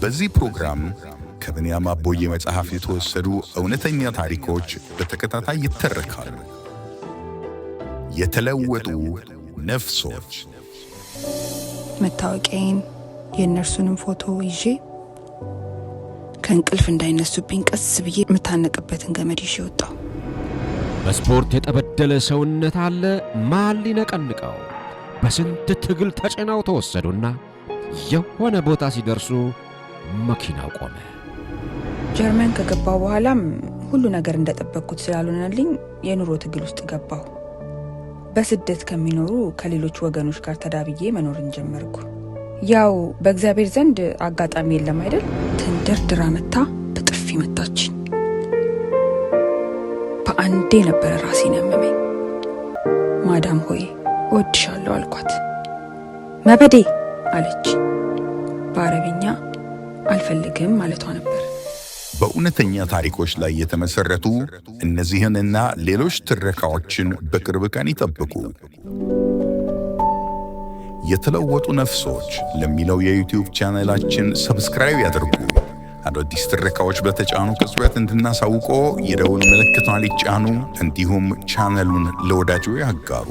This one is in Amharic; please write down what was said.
በዚህ ፕሮግራም ከብንያም አቦዬ መጽሐፍ የተወሰዱ እውነተኛ ታሪኮች በተከታታይ ይተረካሉ። የተለወጡ ነፍሶች። መታወቂያዬን የእነርሱንም ፎቶ ይዤ ከእንቅልፍ እንዳይነሱብኝ ቀስ ብዬ የምታነቅበትን ገመድ ይዤ ወጣሁ። በስፖርት የተበደለ ሰውነት አለ ማን ሊነቀንቀው። በስንት ትግል ተጭነው ተወሰዱና የሆነ ቦታ ሲደርሱ መኪናው ቆመ። ጀርመን ከገባው በኋላም ሁሉ ነገር እንደጠበቅኩት ስላልሆነልኝ የኑሮ ትግል ውስጥ ገባሁ። በስደት ከሚኖሩ ከሌሎች ወገኖች ጋር ተዳብዬ መኖርን ጀመርኩ። ያው በእግዚአብሔር ዘንድ አጋጣሚ የለም አይደል? ተንደርድራ መታ በጥፊ መታችኝ። በአንዴ ነበር ራሴን ያመመኝ። ማዳም ሆይ እወድሻለሁ አልኳት። መበዴ አለች። በአረብኛ አልፈልግም ማለቷ ነበር። በእውነተኛ ታሪኮች ላይ የተመሰረቱ እነዚህንና ሌሎች ትረካዎችን በቅርብ ቀን ይጠብቁ። የተለወጡ ነፍሶች ለሚለው የዩቲዩብ ቻናላችን ሰብስክራይብ ያድርጉ። አዳዲስ ትረካዎች በተጫኑ ቅጽበት እንድናሳውቆ የደውል ምልክቷን ይጫኑ። እንዲሁም ቻናሉን ለወዳጆ ያጋሩ።